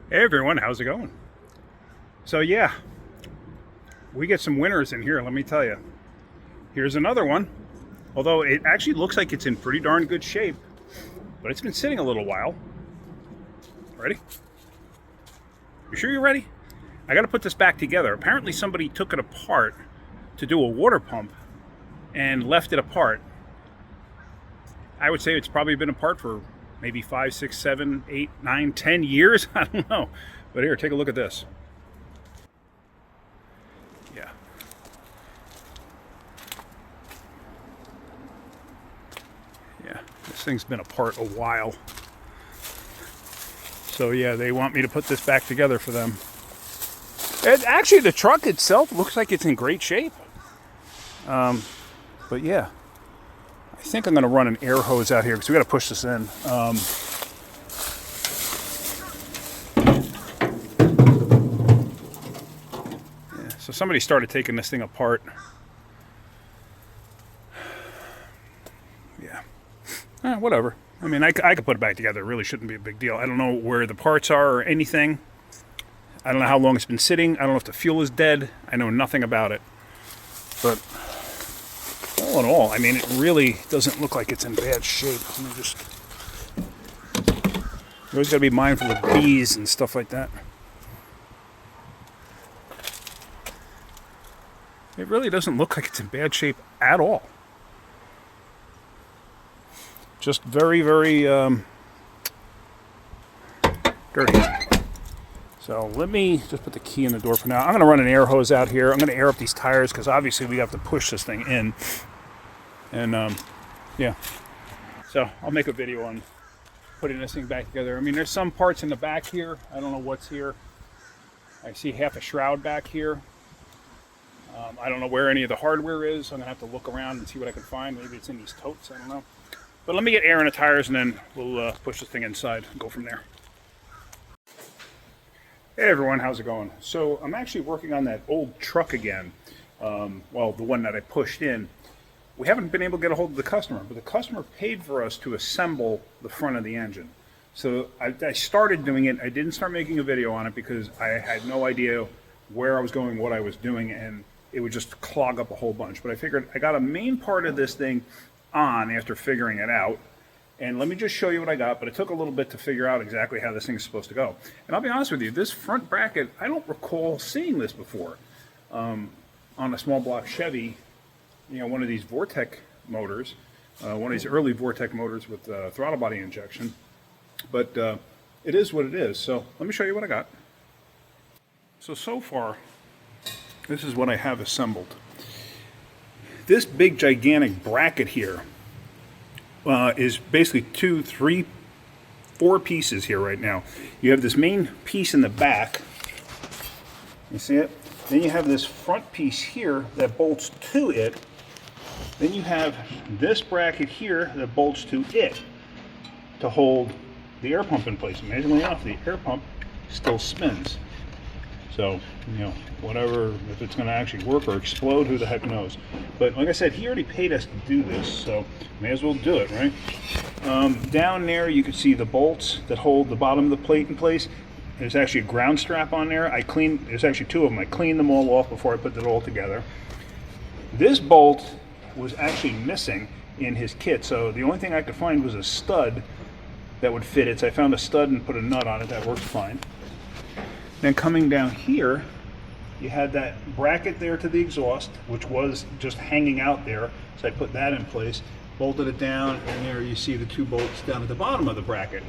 Hey everyone, how's it going? So yeah, we get some winners in here, let me tell you. Here's another one, although it actually looks like it's in pretty darn good shape, but it's been sitting a little while. Ready? You sure you're ready? I gotta put this back together. Apparently somebody took it apart to do a water pump and left it apart. I would say it's probably been apart for maybe 5, 6, 7, 8, 9, 10 years. I don't know. But here, take a look at this. Yeah. Yeah, this thing's been apart a while. So yeah, they want me to put this back together for them. And actually, the truck itself looks like it's in great shape. But yeah, I think I'm going to run an air hose out here because we got to push this in. Yeah, so somebody started taking this thing apart. Yeah, whatever. I mean, I could put it back together. It really shouldn't be a big deal. I don't know where the parts are or anything. I don't know how long it's been sitting. I don't know if the fuel is dead. I know nothing about it. But all in all, I mean, it really doesn't look like it's in bad shape. Let me just... You always got to be mindful of bees and stuff like that. It really doesn't look like it's in bad shape at all. Just very, very dirty. So let me just put the key in the door for now. I'm going to run an air hose out here. I'm going to air up these tires because obviously we have to push this thing in. And yeah, so I'll make a video on putting this thing back together. I mean, there's some parts in the back here. I don't know what's here. I see half a shroud back here. I don't know where any of the hardware is. I'm going to have to look around and see what I can find. Maybe it's in these totes. I don't know. But let me get air in the tires and then we'll push this thing inside and go from there. Hey everyone, how's it going? So I'm actually working on that old truck again. Well, the one that I pushed in. We haven't been able to get a hold of the customer, but the customer paid for us to assemble the front of the engine. So I started doing it. I didn't start making a video on it because I had no idea where I was going, what I was doing, and it would just clog up a whole bunch. But I figured I got a main part of this thing on after figuring it out. And let me just show you what I got, but it took a little bit to figure out exactly how this thing's supposed to go. And I'll be honest with you, this front bracket, I don't recall seeing this before. On a small block Chevy, you know, one of these Vortec motors, one of these early Vortec motors with throttle body injection. But it is what it is. So let me show you what I got. So far, this is what I have assembled. This big gigantic bracket here is basically 2, 3, 4 pieces here right now. You have this main piece in the back. You see it? Then you have this front piece here that bolts to it. Then you have this bracket here that bolts to it to hold the air pump in place. Amazingly enough, the air pump still spins. So, you know, whatever, if it's going to actually work or explode, who the heck knows. But like I said, he already paid us to do this, so may as well do it, right? Down there, you can see the bolts that hold the bottom of the plate in place. There's actually a ground strap on there. There's actually 2 of them. I cleaned them all off before I put it all together. This bolt was actually missing in his kit, so the only thing I could find was a stud that would fit it. So I found a stud and put a nut on it. That works fine. Then coming down here, you had that bracket there to the exhaust, which was just hanging out there. So I put that in place, bolted it down, and there you see the 2 bolts down at the bottom of the bracket.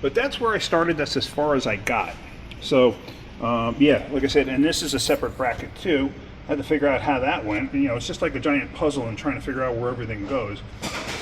But that's where I started. That's as far as I got. So yeah, like I said, and this is a separate bracket too. I had to figure out how that went. You know, it's just like a giant puzzle and trying to figure out where everything goes.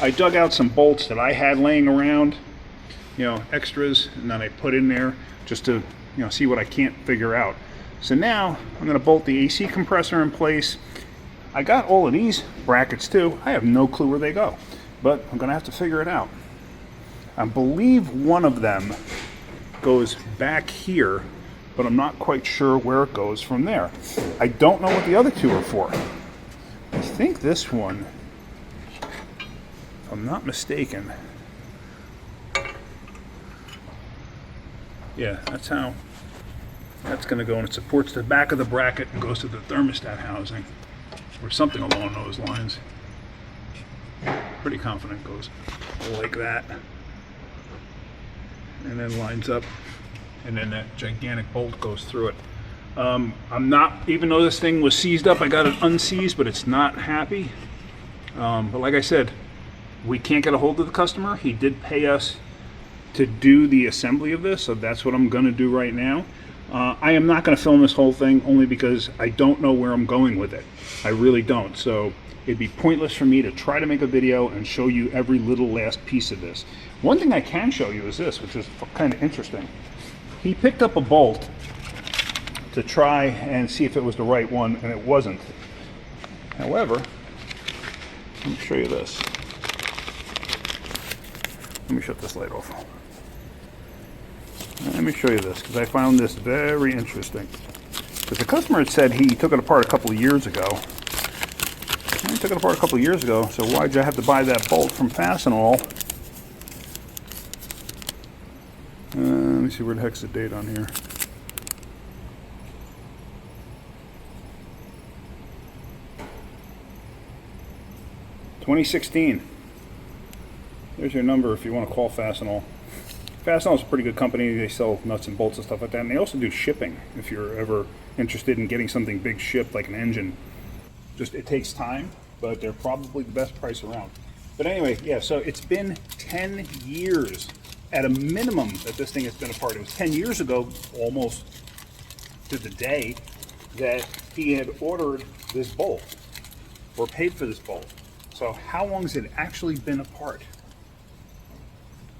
I dug out some bolts that I had laying around, you know, extras, and then I put in there just to, you know, see what I can't figure out. So now I'm going to bolt the AC compressor in place. I got all of these brackets too. I have no clue where they go, but I'm going to have to figure it out. I believe one of them goes back here, but I'm not quite sure where it goes from there. I don't know what the other 2 are for. I think this one, if I'm not mistaken, yeah, that's how that's going to go, and it supports the back of the bracket and goes to the thermostat housing, or something along those lines. Pretty confident it goes like that, and then lines up, and then that gigantic bolt goes through it. I'm not, even though this thing was seized up, I got it unseized, but it's not happy. But like I said, we can't get a hold of the customer. He did pay us to do the assembly of this, so that's what I'm going to do right now. I am not going to film this whole thing only because I don't know where I'm going with it. I really don't. So it'd be pointless for me to try to make a video and show you every little last piece of this. One thing I can show you is this, which is kind of interesting. He picked up a bolt to try and see if it was the right one, and it wasn't. However, let me show you this. Let me shut this light off. Let me show you this, because I found this very interesting. Because the customer had said he took it apart a couple of years ago. He took it apart a couple of years ago, so why'd you have to buy that bolt from Fastenal? Let me see, where the heck's the date on here? $2016. There's your number if you want to call Fastenal. Fastenal is a pretty good company. They sell nuts and bolts and stuff like that, and they also do shipping if you're ever interested in getting something big shipped, like an engine. Just, it takes time, but they're probably the best price around. But anyway, yeah, so it's been 10 years at a minimum that this thing has been apart. It was 10 years ago, almost to the day, that he had ordered this bolt, or paid for this bolt. So how long has it actually been apart?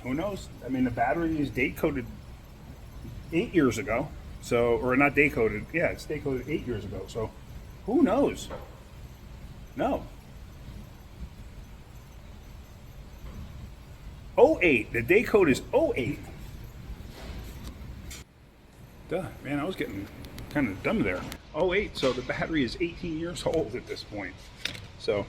Who knows? I mean, the battery is date coded 8 years ago. So, or not date coded, yeah, it's date coded 8 years ago. So who knows? No. 08, the date code is 08. Duh, man, I was getting kind of dumb there. 08, so the battery is 18 years old at this point. So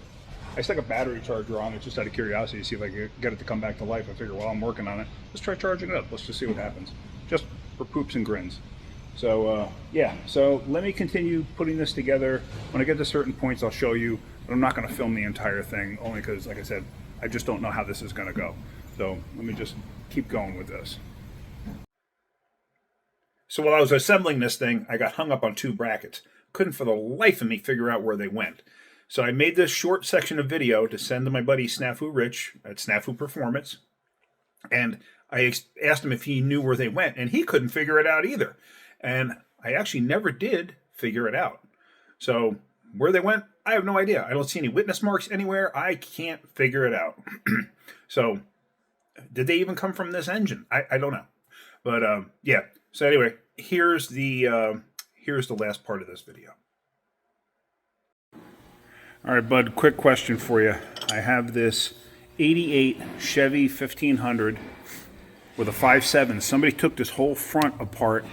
I stuck a battery charger on it just out of curiosity to see if I could get it to come back to life. I figure while I'm working on it, let's try charging it up. Let's just see what happens. Just for poops and grins. So yeah, so let me continue putting this together. When I get to certain points, I'll show you, but I'm not going to film the entire thing only because, like I said, I just don't know how this is going to go. So let me just keep going with this. So while I was assembling this thing, I got hung up on two brackets. Couldn't for the life of me figure out where they went. So I made this short section of video to send to my buddy Snafu Rich at Snafu Performance. And I asked him if he knew where they went, and he couldn't figure it out either. And I actually never did figure it out. So where they went, I have no idea. I don't see any witness marks anywhere. I can't figure it out. So did they even come from this engine? I don't know. But yeah. So anyway, here's the last part of this video. All right, bud, quick question for you. I have this 88 Chevy 1500 with a 5.7. Somebody took this whole front apart,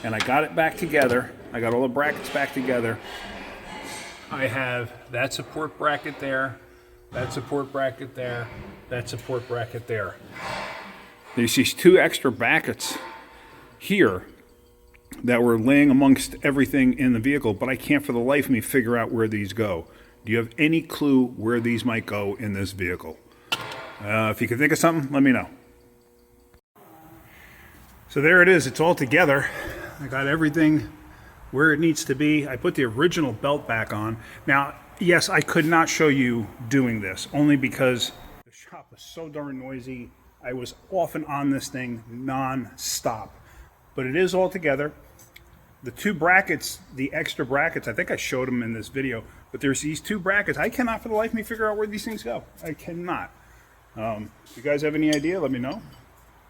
and I got it back together. I got all the brackets back together. I have that support bracket there, that support bracket there, that support bracket there. There's these two extra brackets here that were laying amongst everything in the vehicle, but I can't for the life of me figure out where these go. Do you have any clue where these might go in this vehicle? If you can think of something, let me know. So there it is. It's all together. I got everything where it needs to be. I put the original belt back on. Now, yes, I could not show you doing this, only because the shop was so darn noisy. I was off and on this thing non-stop. But it is all together. The two brackets, the extra brackets, I think I showed them in this video, but there's these two brackets. I cannot for the life of me figure out where these things go. I cannot. If you guys have any idea, let me know.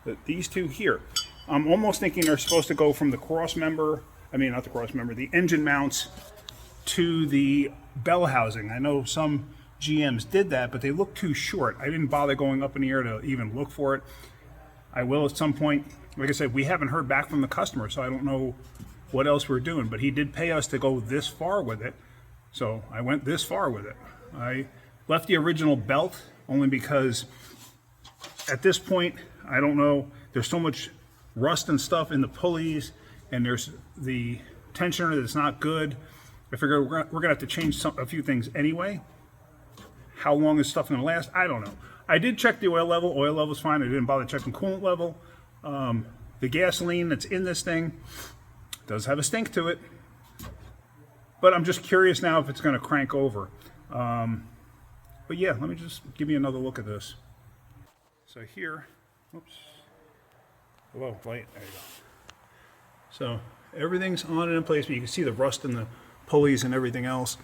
But these two here, I'm almost thinking they're supposed to go from the cross member, not the cross member, the engine mounts to the bell housing. I know some GMs did that, but they look too short. I didn't bother going up in the air to even look for it. I will at some point. Like I said, we haven't heard back from the customer, so I don't know what else we're doing, but he did pay us to go this far with it, so I went this far with it. I left the original belt only because at this point, I don't know, there's so much rust and stuff in the pulleys, and there's the tensioner that's not good. I figure we're gonna have to change a few things anyway. How long is stuff gonna last? I don't know. I did check the oil level. Oil level's fine. I didn't bother checking coolant level. The gasoline that's in this thing does have a stink to it, but I'm just curious now if it's gonna crank over. But yeah, let me just give you another look at this. So here, oops, hello, light, there you go. So everything's on and in place, but you can see the rust in the pulleys and everything else.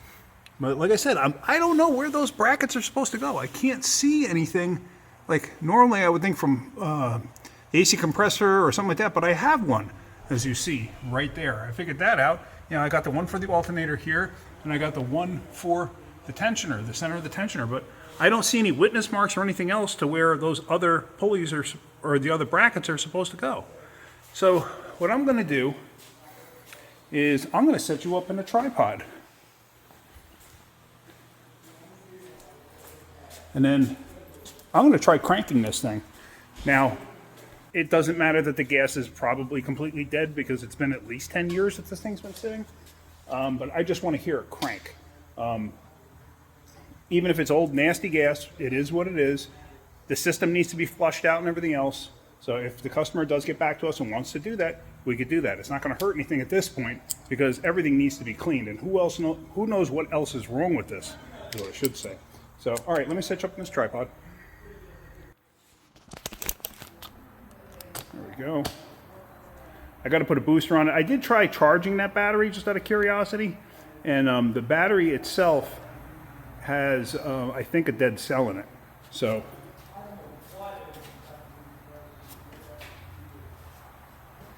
But like I said, I don't know where those brackets are supposed to go. I can't see anything. Like normally I would think from the AC compressor or something like that, but I have one, as you see right there. I figured that out. You know, I got the one for the alternator here, and I got the one for the tensioner, the center of the tensioner, but I don't see any witness marks or anything else to where those other pulleys or the other brackets are supposed to go. So what I'm going to do is I'm going to set you up in a tripod. And then I'm going to try cranking this thing. Now, it doesn't matter that the gas is probably completely dead because it's been at least 10 years that this thing's been sitting. But I just want to hear it crank. Even if it's old, nasty gas, it is what it is. The system needs to be flushed out and everything else. So if the customer does get back to us and wants to do that, we could do that. It's not going to hurt anything at this point because everything needs to be cleaned. And who knows what else is wrong with this, is what I should say. So, all right, let me set you up in this tripod. There we go. I got to put a booster on it. I did try charging that battery just out of curiosity. And the battery itself has, I think, a dead cell in it. So,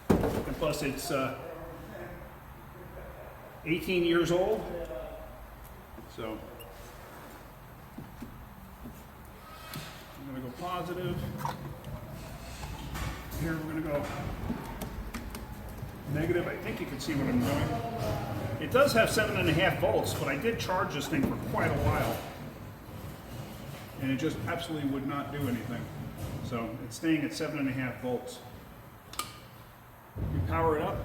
and plus it's 18 years old. So, I'm going to go positive. Here we're going to go negative. I think you can see what I'm doing. It does have 7.5 volts, but I did charge this thing for quite a while. And it just absolutely would not do anything. So it's staying at 7.5 volts. You power it up,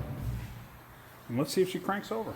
and let's see if she cranks over.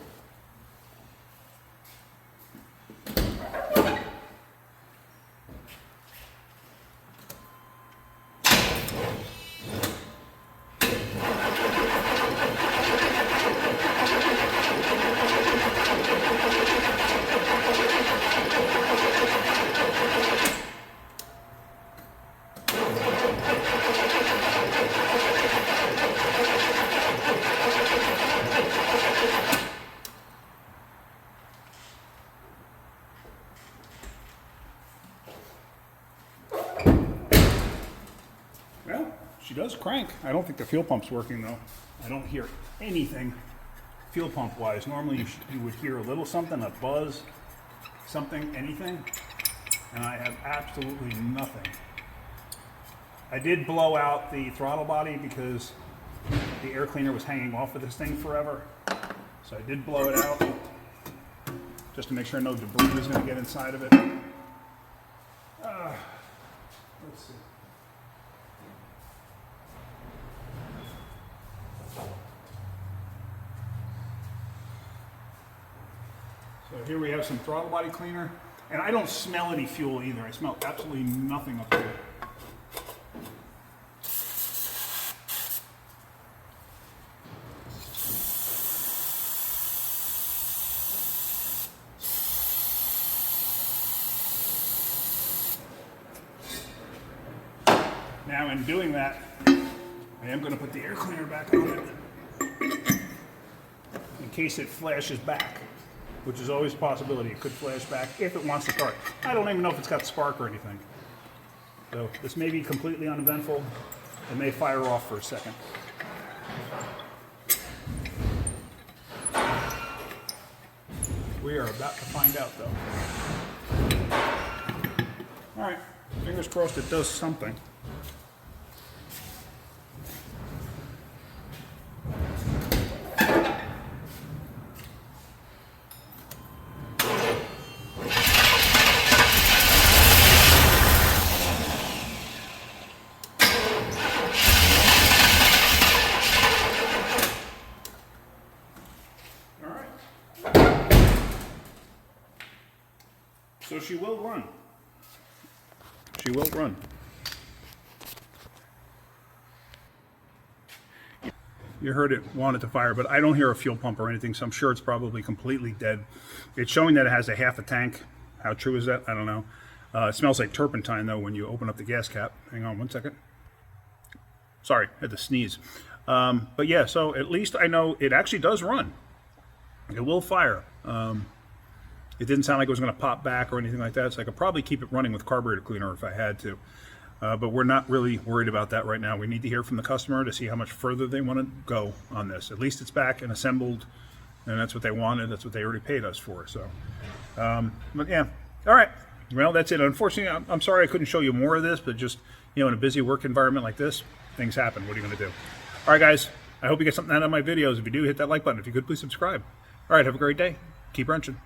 Well, she does crank. I don't think the fuel pump's working though. I don't hear anything fuel pump wise. Normally you would hear a little something, a buzz, something, anything, and I have absolutely nothing. I did blow out the throttle body because the air cleaner was hanging off of this thing forever. So I did blow it out just to make sure no debris was going to get inside of it. Let's see. So here we have some throttle body cleaner, and I don't smell any fuel either. I smell absolutely nothing up here. Now in doing that, I am going to put the air cleaner back on it in case it flashes back, which is always a possibility. It could flash back if it wants to start. I don't even know if it's got spark or anything. So this may be completely uneventful. It may fire off for a second. We are about to find out though. All right, fingers crossed it does something. she will run. She will run. You heard it wanted to fire, but I don't hear a fuel pump or anything, so I'm sure it's probably completely dead. It's showing that it has a half a tank. How true is that? I don't know. It smells like turpentine, though, when you open up the gas cap. Hang on one second. Sorry, I had to sneeze. But yeah, so at least I know it actually does run. It will fire. It didn't sound like it was going to pop back or anything like that, so I could probably keep it running with carburetor cleaner if I had to. But we're not really worried about that right now. We need to hear from the customer to see how much further they want to go on this. At least it's back and assembled, and that's what they wanted. That's what they already paid us for. So, but yeah, all right. Well, that's it. Unfortunately, I'm sorry I couldn't show you more of this, but just, you know, in a busy work environment like this, things happen. What are you going to do? All right, guys. I hope you get something out of my videos. If you do, hit that like button. If you could, please subscribe. All right, have a great day. Keep wrenching.